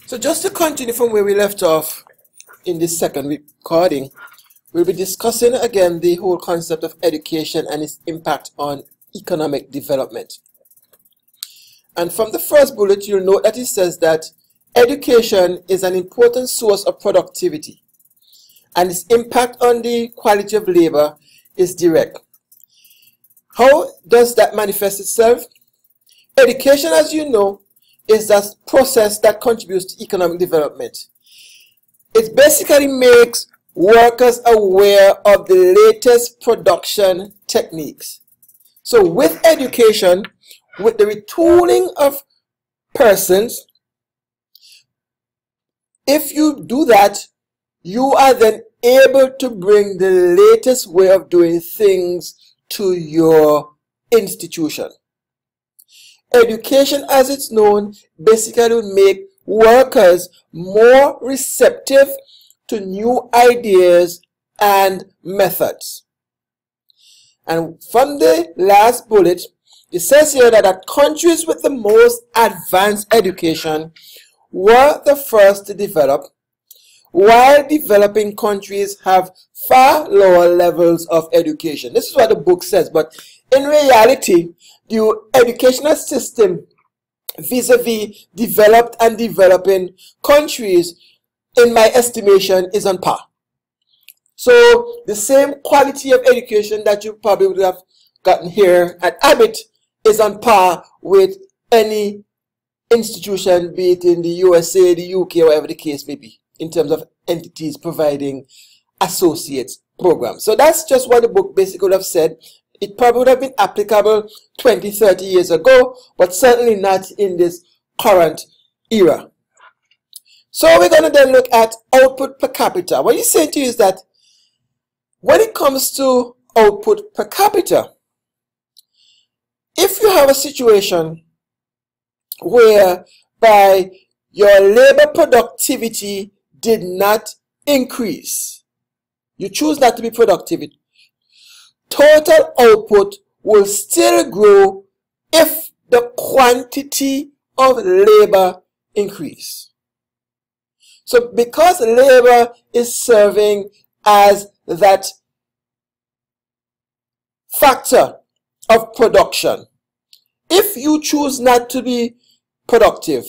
So just to continue from where we left off in this second recording, we'll be discussing again the whole concept of education and its impact on economic development. And from the first bullet, you'll note that it says that education is an important source of productivity, and its impact on the quality of labor is direct. How does that manifest itself? Education, as you know, is that process that contributes to economic development. It basically makes workers aware of the latest production techniques. So with education, with the retooling of persons, if you do that, you are then able to bring the latest way of doing things to your institution. Education, as it's known, basically will make workers more receptive to new ideas and methods. And from the last bullet, it says here that countries with the most advanced education were the first to develop, while developing countries have far lower levels of education. This is what the book says, but in reality, the educational system vis-a-vis developed and developing countries, in my estimation, is on par. So the same quality of education that you probably would have gotten here at Abbott is on par with any institution, be it in the USA, the UK, or whatever the case may be, in terms of entities providing associates programs. So that's just what the book basically would have said. It probably would have been applicable 20, 30 years ago, but certainly not in this current era. So we're going to then look at output per capita. What he's saying to you is that when it comes to output per capita, if you have a situation whereby your labor productivity did not increase, you choose not to be productive, total output will still grow if the quantity of labor increase. So because labor is serving as that factor of production, if you choose not to be productive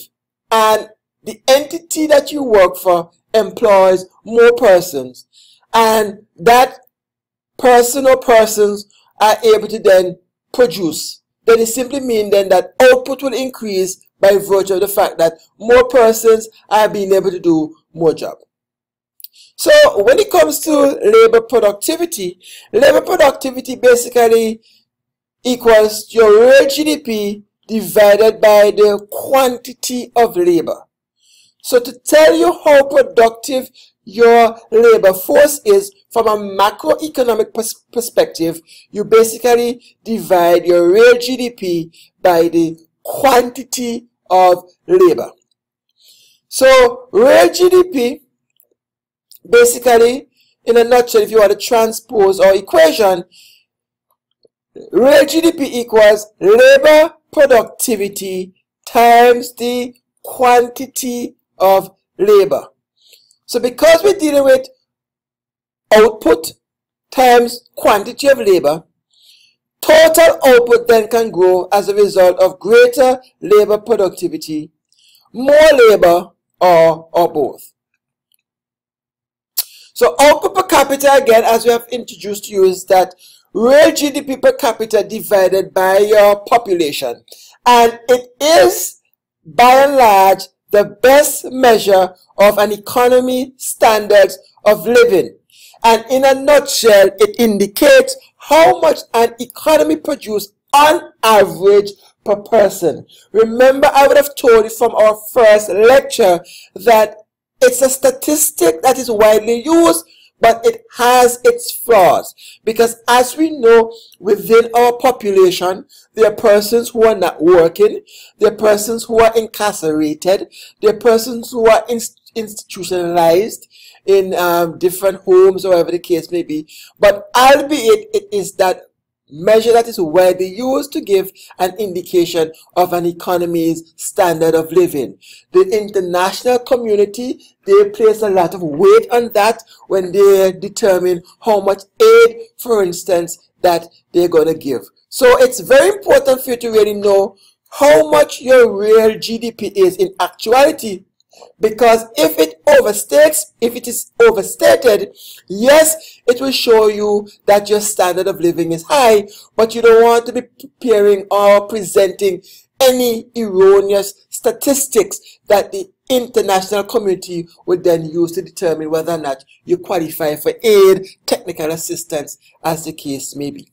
and the entity that you work for employs more persons, and that person or persons are able to then produce, then it simply means then that output will increase by virtue of the fact that more persons are being able to do more job. So when it comes to labor productivity basically equals your real GDP divided by the quantity of labor. So to tell you how productive your labor force is from a macroeconomic perspective, you basically divide your real GDP by the quantity of labor. So real GDP, basically, in a nutshell, if you want to transpose our equation, real GDP equals labor productivity times the quantity of labor. So because we're dealing with output times quantity of labor, total output then can grow as a result of greater labor productivity, more labor, or both. So output per capita, again, as we have introduced to you, is that real GDP per capita divided by your population. And it is, by and large, the best measure of an economy standards of living. And in a nutshell, it indicates how much an economy produces on average per person. Remember, I would have told you from our first lecture that it's a statistic that is widely used, but it has its flaws. Because as we know, within our population, there are persons who are not working, there are persons who are incarcerated, there are persons who are institutionalized in different homes or whatever the case may be. But albeit it is that measure that is widely used to give an indication of an economy's standard of living. The international community, they place a lot of weight on that when they determine how much aid, for instance, that they're going to give. So it's very important for you to really know how much your real GDP is in actuality, because if it is overstated, yes, it will show you that your standard of living is high, but you don't want to be preparing or presenting any erroneous statistics that the international community would then use to determine whether or not you qualify for aid, technical assistance, as the case may be.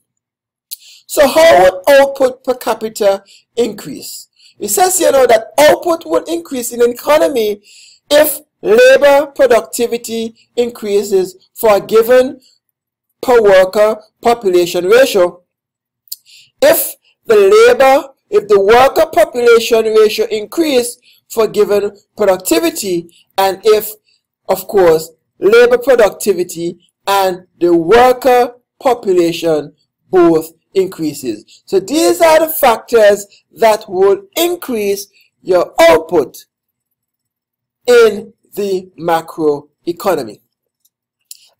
So how would output per capita increase? It says here now that output would increase in an economy if labor productivity increases for a given per worker population ratio. If the worker population ratio increase for given productivity, and if, of course, labor productivity and the worker population both increases. So these are the factors that will increase your output in the macro economy.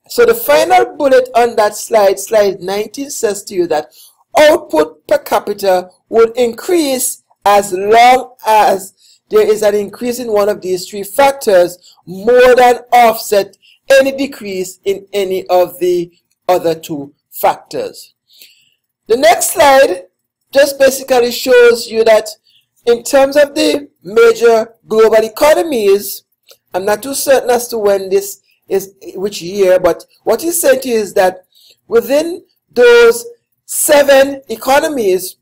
So the final bullet on that slide, slide 19, says to you that output per capita will increase as long as there is an increase in one of these three factors more than offset any decrease in any of the other two factors. The next slide just basically shows you that in terms of the major global economies, I'm not too certain as to when this is, which year, but what he's saying to you is that within those 7 economies,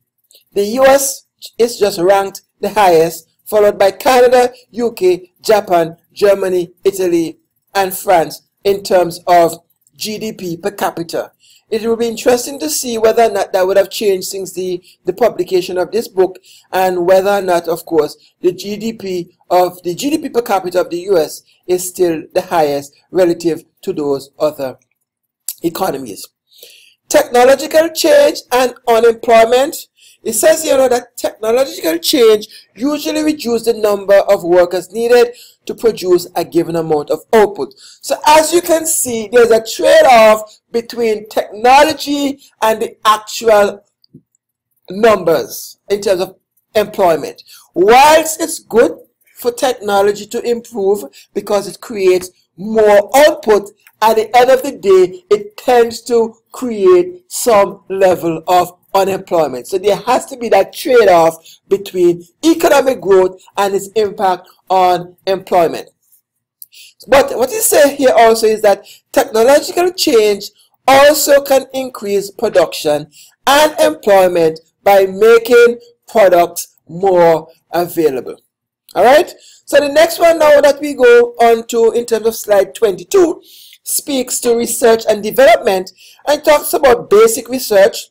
the US is just ranked the highest, followed by Canada, UK, Japan, Germany, Italy, and France in terms of GDP per capita. It will be interesting to see whether or not that would have changed since the publication of this book, and whether or not, of course, the GDP per capita of the US is still the highest relative to those other economies. Technological change and unemployment. It says here that technological change usually reduces the number of workers needed to produce a given amount of output. So as you can see, there's a trade-off between technology and the actual numbers in terms of employment. Whilst it's good for technology to improve because it creates more output, at the end of the day, it tends to create some level of unemployment. So there has to be that trade-off between economic growth and its impact on employment. But what he says here also is that technological change also can increase production and employment by making products more available. Alright, so the next one now that we go on to in terms of slide 22 speaks to research and development and talks about basic research.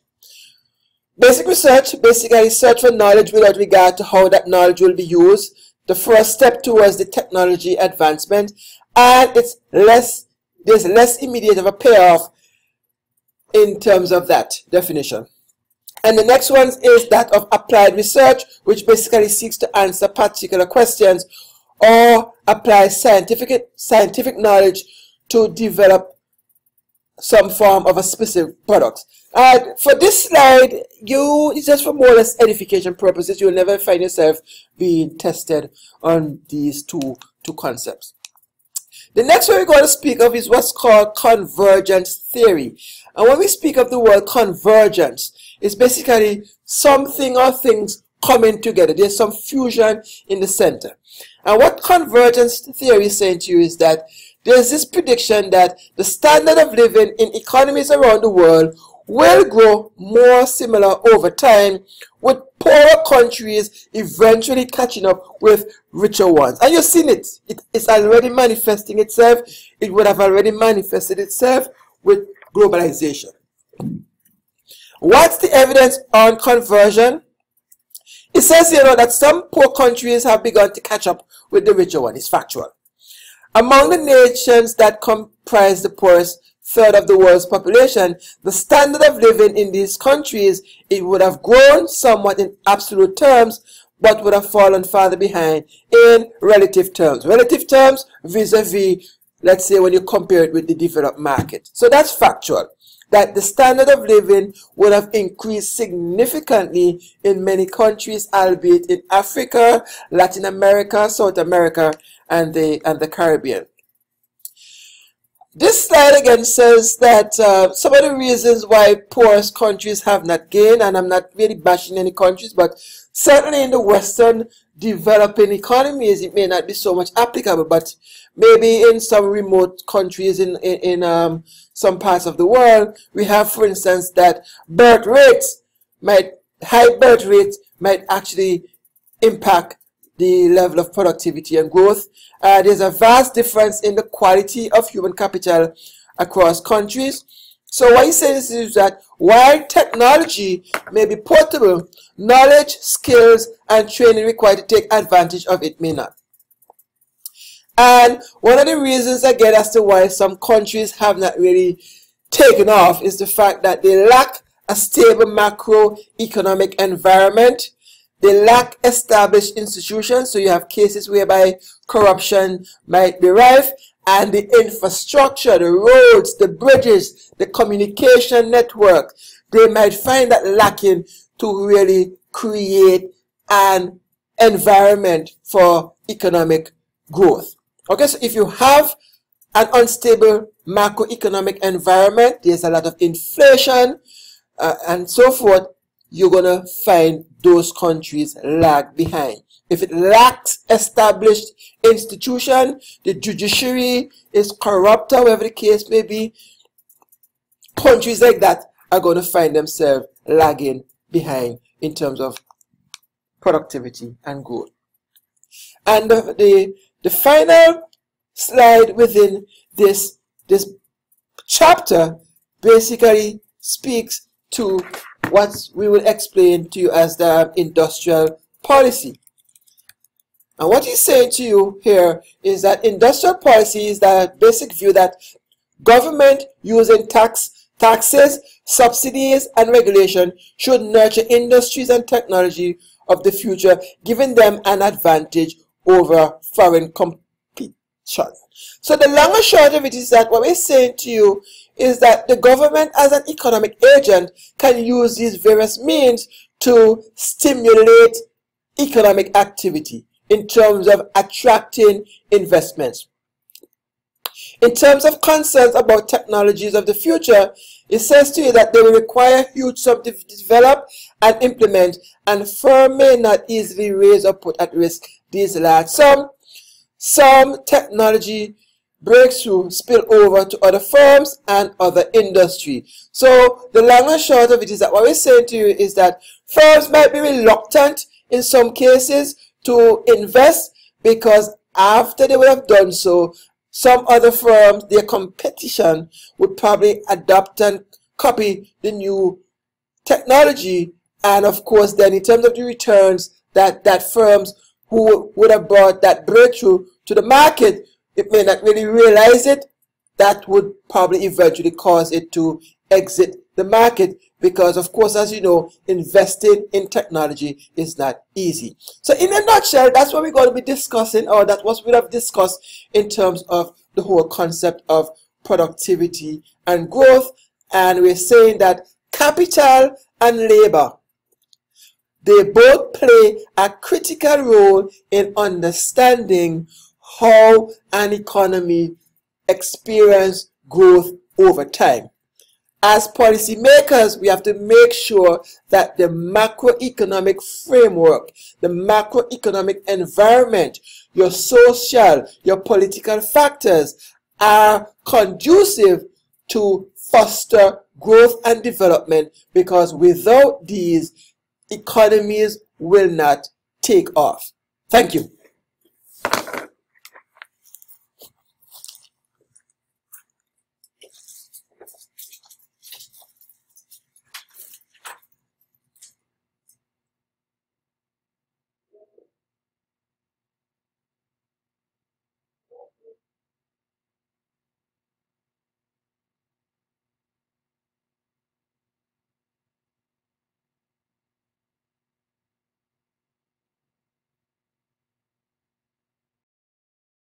Basic research, basically research for knowledge without regard to how that knowledge will be used, the first step towards the technology advancement, and there's less immediate of a payoff in terms of that definition. And the next one is that of applied research, which basically seeks to answer particular questions or apply scientific knowledge to develop some form of a specific product. For this slide, it's just for more or less edification purposes. You will never find yourself being tested on these two concepts. The next one we're going to speak of is what's called convergence theory. And when we speak of the word convergence, it's basically something or things coming together. There's some fusion in the center. And what convergence theory is saying to you is that there's this prediction that the standard of living in economies around the world will grow more similar over time, with poorer countries eventually catching up with richer ones. And you've seen it. It's already manifesting itself. It would have already manifested itself with globalization. What's the evidence on conversion? It says here that some poor countries have begun to catch up with the richer one. It's factual. Among the nations that comprise the poorest third of the world's population, the standard of living in these countries, it would have grown somewhat in absolute terms, but would have fallen farther behind in relative terms. Relative terms vis-a-vis, let's say, when you compare it with the developed market. So that's factual, that the standard of living would have increased significantly in many countries, albeit in Africa, Latin America, South America, and the Caribbean. This slide again says that some of the reasons why poorest countries have not gained, and I'm not really bashing any countries, but certainly in the Western developing economies, it may not be so much applicable, but maybe in some remote countries in some parts of the world, we have, for instance, that high birth rates might actually impact the level of productivity and growth. There's a vast difference in the quality of human capital across countries. So what he says is that while technology may be portable, knowledge, skills, and training required to take advantage of it may not. And one of the reasons again as to why some countries have not really taken off is the fact that they lack a stable macroeconomic environment. They lack established institutions, so you have cases whereby corruption might be rife, and the infrastructure, the roads, the bridges, the communication network, they might find that lacking to really create an environment for economic growth. Okay, so if you have an unstable macroeconomic environment, there's a lot of inflation and so forth, you're going to find those countries lag behind. If it lacks established institution, the judiciary is corrupt, whatever the case may be, countries like that are going to find themselves lagging behind in terms of productivity and growth. And the final slide within this chapter basically speaks to what we will explain to you as the industrial policy. And what he's saying to you here is that industrial policy is the basic view that government using taxes, subsidies, and regulation should nurture industries and technology of the future, giving them an advantage over foreign competition. So the long and short of it is that what we're saying to you is that the government as an economic agent can use these various means to stimulate economic activity in terms of attracting investments. In terms of concerns about technologies of the future, it says to you that they will require huge sums to develop and implement, and firms may not easily raise or put at risk these large sums. Some technology breakthrough spill over to other firms and other industry. So the long and short of it is that what we're saying to you is that firms might be reluctant in some cases to invest because after they would have done so, some other firms, their competition, would probably adopt and copy the new technology. And of course, then in terms of the returns that firms who would have brought that breakthrough to the market, it may not really realize it, that would probably eventually cause it to exit the market because, of course, as you know, investing in technology is not easy. So in a nutshell, that's what we're going to be discussing, or that's what we have discussed in terms of the whole concept of productivity and growth. And we're saying that capital and labor, they both play a critical role in understanding how an economy experiences growth over time. As policymakers, we have to make sure that the macroeconomic framework, the macroeconomic environment, your social, your political factors are conducive to foster growth and development, because without these, economies will not take off. Thank you.